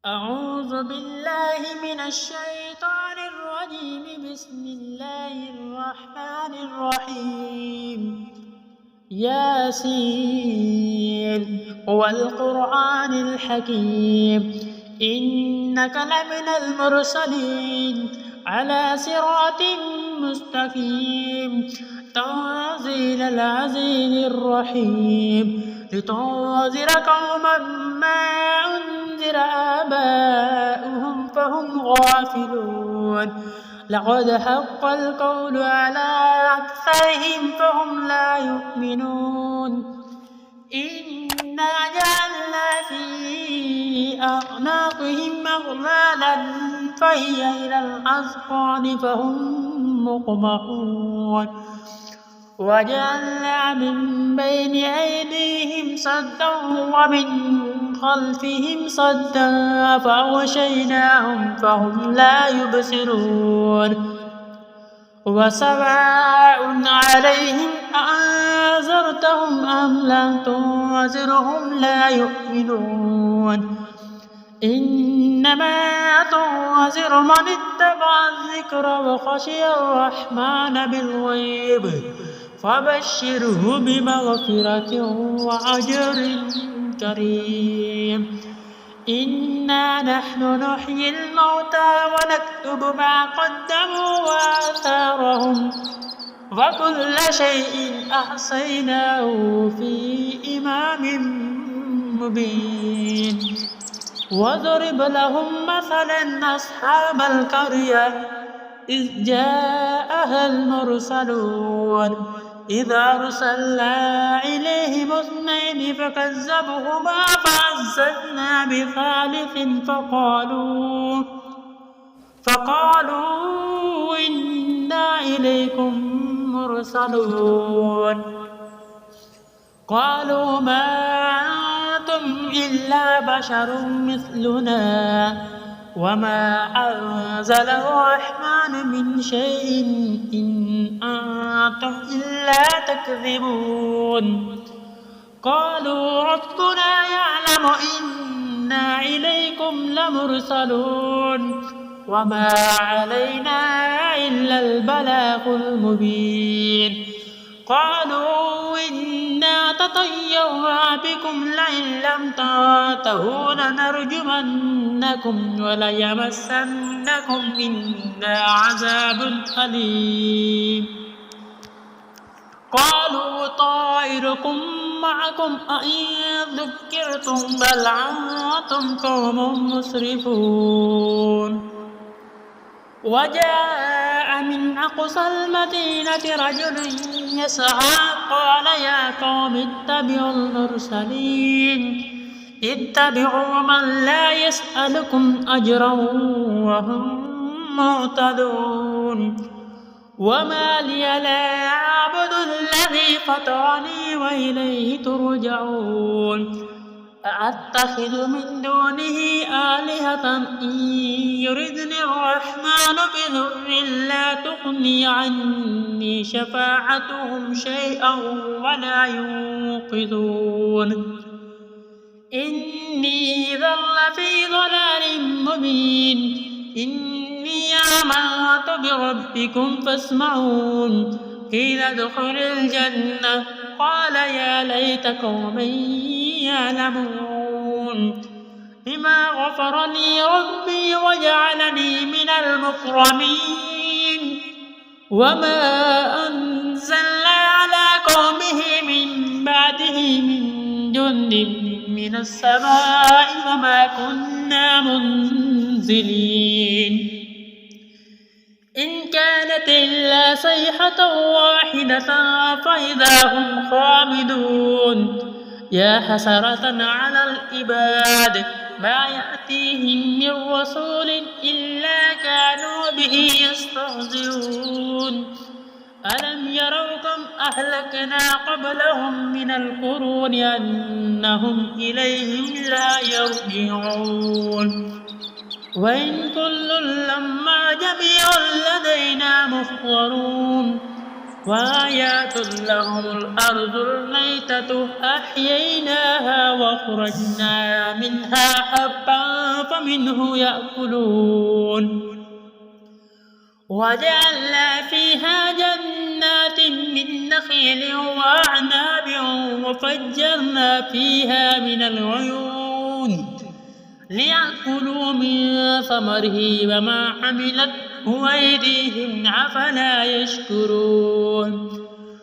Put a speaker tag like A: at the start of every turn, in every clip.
A: أعوذ بالله من الشيطان الرجيم. بسم الله الرحمن الرحيم. ياسين والقرآن الحكيم إنك لمن المرسلين على صراط مستقيم تنزيل العزيز الرحيم لتنذر قوما ما أنذر آباؤهم فهم غافلون. لقد حق القول على أكثرهم فهم لا يؤمنون. إنا جعلنا في أعناقهم أغلالا فهي إلى الأذقان فهم مقمحون. وجعلنا من بين أيديهم سدا ومن خلفهم سدا فأغشيناهم فهم لا يبصرون. وسواء عليهم أأنذرتهم أم لم تنذرهم لا يؤمنون. إنما تنذر من اتبع الذكر وخشي الرحمن بالغيب فبشره بمغفرة وأجر كريم. إنا نحن نحيي الموتى ونكتب ما قدموا وآثارهم وكل شيء أحصيناه في إمام مبين. واضرب لهم مثلا أصحاب القرية إذ جاءها المرسلون إذ أرسلنا إليهم اثنين فكذبوهما فعززنا بثالث فقالوا إنا إليكم مرسلون. قالوا ما أنتم إلا بشر مثلنا وما أنزل الرحمن من شيء إن أنتم إلا تكذبون. قالوا ربنا يعلم إنا إليكم لمرسلون وما علينا إلا البلاغ المبين. قالوا إنا تطيرنا بكم لئن لم تنتهوا لنرجمنكم وليمسنكم منا عذاب أليم. قالوا طائركم معكم أئن ذكرتم بل أنتم قوم مسرفون. وجاء من أقصى المدينة رجل يسعى قال يا قوم اتبعوا المرسلين اتبعوا من لا يسألكم أجرا وهم مهتدون. وما لي لا أعبد الذي فطرني وإليه ترجعون. أأتخذ من دونه آلهة إن يردني الرحمن بضر لا تغني عني شفاعتهم شيئا ولا ينقذون. إني إذا لفي ضلال مبين. إني آمنت بربكم فاسمعون. قيل ادخل الجنة قال يا ليت قومي يعلمون بما غفر لي ربي وجعلني من المكرمين. وما أنزلنا على قومه من بعده من جند من السماء وما كنا منزلين. إن كانت إلا صيحة واحدة فإذا هم خامدون. يا حسرة على العباد ما يأتيهم من رسول إلا كانوا به يستهزئون. ألم يروا كم أهلكنا قبلهم من القرون أنهم إليهم لا يرجعون. وإن كل لما جميع لدينا محضرون. وآيات لهم الأرض الميتة أحييناها وأخرجنا منها حبا فمنه يأكلون وجعلنا فيها جنات من نخيل وأعناب وفجرنا فيها من العيون ليأكلوا من ثمره وما عملته أيديهم أفلا يشكرون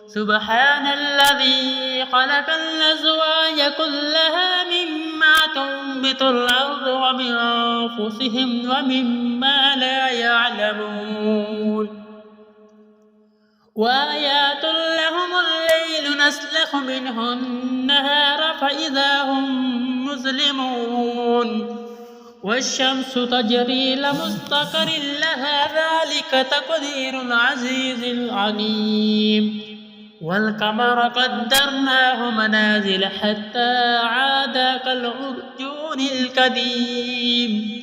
A: سبحان الذي خلق الأزواج كلها مما تنبت الأرض ومن أنفسهم ومما لا يعلمون وآيات لهم الليل نسلخ منه النهار فإذا هم مظلمون والشمس تجري لمستقر لها ذلك تقدير العزيز العليم والقمر قدرناه منازل حتى عاد كالعرجون القديم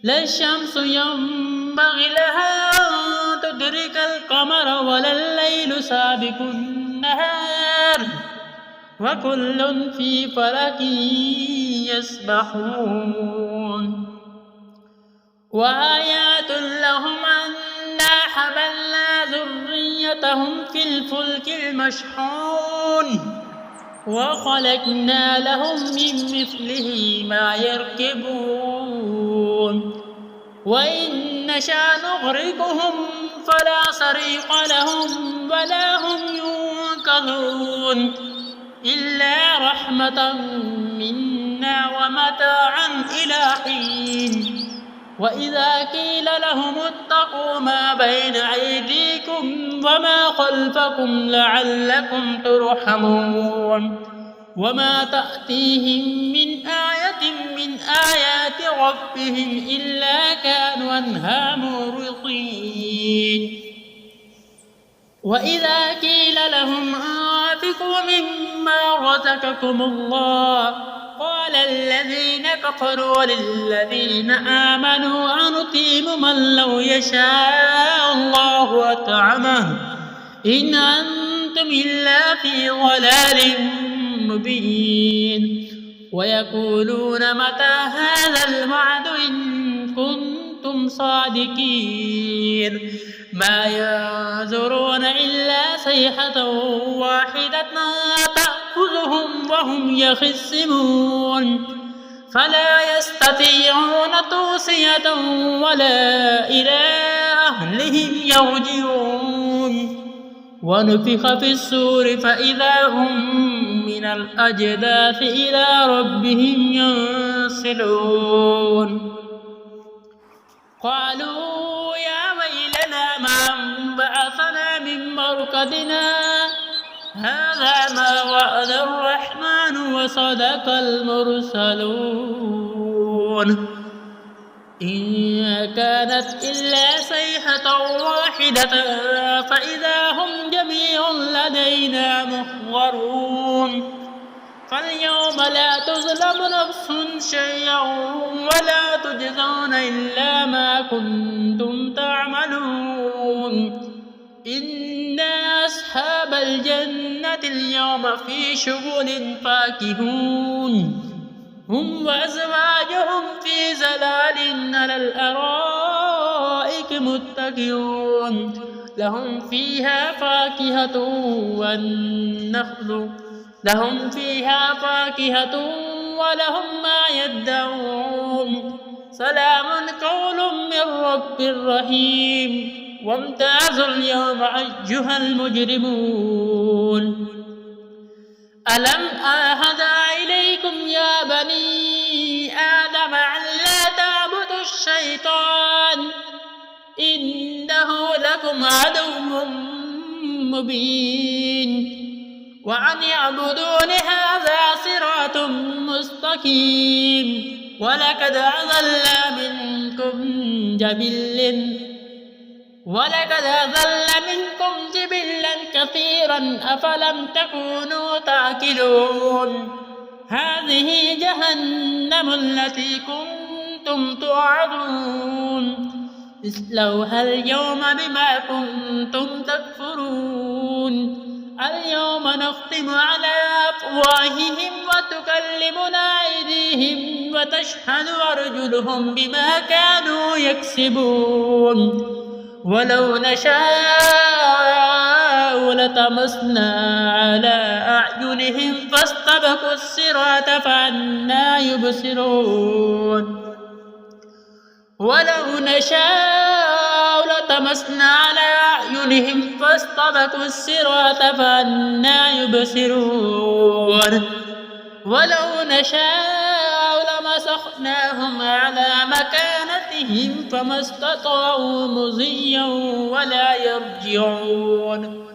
A: لا الشمس ينبغي لها أن تدرك القمر ولا الليل سابق النهار وكل في فلك يسبحون وآيات لهم أنا حملنا ذريتهم في الفلك المشحون وخلقنا لهم من مثله ما يركبون وإن نشأ نغرقهم فلا صريخ لهم ولا هم ينقذون إلا رحمة منا ومتاعا إلى حين وإذا قيل لهم اتقوا ما بين أيديكم وما خلفكم لعلكم ترحمون وما تأتيهم من آية من آيات ربهم إلا كانوا عنها معرضين وإذا قيل لهم أنفقوا مما رزقكم الله قال الذين كفروا للذين آمنوا أنطعم من لو يشاء الله أطعمه إن أنتم إلا في ضلال مبين ويقولون متى هذا الوعد إن كنتم صادقين ما ينظرون إلا صيحة واحدة تأخذهم وهم يخصمون فلا يستطيعون توصية ولا إلى أهلهم يرجعون ونفخ في الصور فإذا هم من الأجداث إلى ربهم ينسلون قالوا يا ويلنا من بعثنا من مرقدنا هذا ما وعد الرحمن وصدق المرسلون إن كانت إلا صيحة واحدة فإذا هم جميع لدينا محضرون فاليوم لا تظلم نفس شيئا ولا تجزون إلا ما كنتم تعملون إن أصحاب الجنة اليوم في شغل فاكهون هم وأزواجهم في زلال على الأرائك متكئون لهم فيها فاكهة ولهم ما يدعون سلام قول من رب رحيم وامتازوا اليوم أيها المجرمون ألم أعهد إليكم يا بني آدم أن لا تعبدوا الشيطان إنه لكم عدو مبين وأن يعبدون هذا صراط مستقيم ولقد أضل منكم جبلا كثيرا أفلم تكونوا تعقلون هذه جهنم التي كنتم توعدون اصلوها اليوم بما كنتم تكفرون اليوم نختم على أفواههم وتكلمنا أيديهم وتشهد أرجلهم بما كانوا يكسبون ولو نشاء لطمسنا على أعينهم فاستبقوا الصراط فأنى يبصرون ولو نشاء لطمسنا على أعينهم فاستبقوا الصراط فأنى يبصرون ولو نشاء لمسخناهم على مكانتهم فما استطاعوا مضيا ولا يرجعون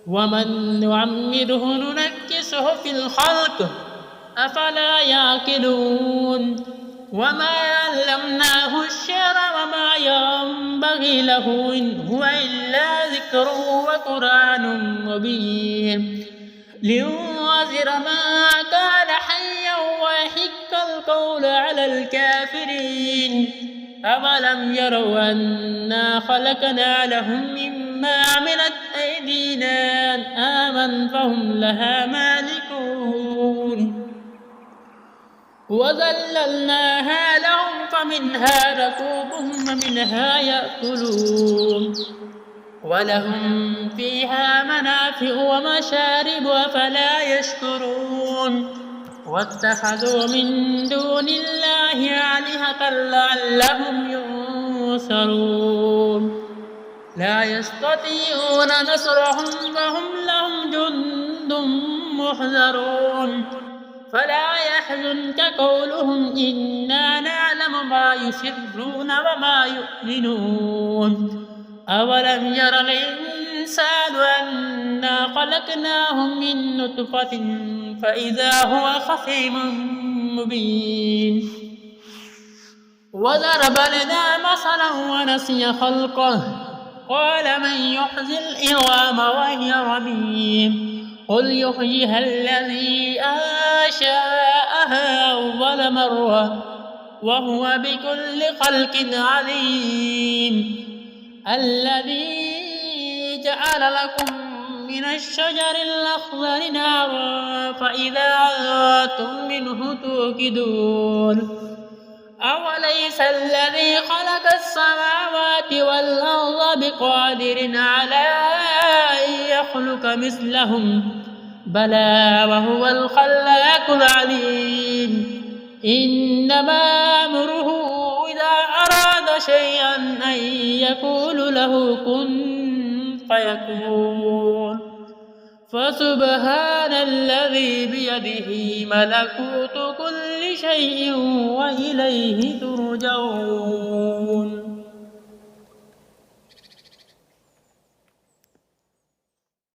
A: ومن نعمره ننكسه في الخلق أفلا يعقلون وما علمناه الشعر وما ينبغي له إن هو إلا ذكر وقرآن مبين لينذر ما كان حيا ويحق القول على الكافرين أولم يروا أنا خلقنا لهم مما عملت أيدينا أنعاما فهم لها مالكون وذللناها لهم فمنها ركوبهم ومنها يأكلون ولهم فيها منافع ومشارب أفلا يشكرون واتخذوا من دون الله آلهة لعلهم ينصرون لا يستطيعون نصرهم وهم لهم جند محضرون فلا يحزنك قولهم إنا نعلم ما يسرون وما يعلنون أولم ير الإنسان أنا خلقناه من نطفة فإذا هو خصيم مبين وضرب لنا مثلا ونسي خلقه قال من يحيي العظام وهي رميم قل يحييها الذي أنشأها أول مرة وهو بكل خلق عليم الذي جعل لكم من الشجر الأخضر نارا فإذا أنتم منه توقدون أوليس الذي خلق السماوات والأرض بقادر على أن يخلق مثلهم بلى وهو الخلاق العليم إنما أمره إذا أراد شيئا أن يقول له كن فيكون فسبحان الذي بيده ملكوت كل شيء وإليه ترجعون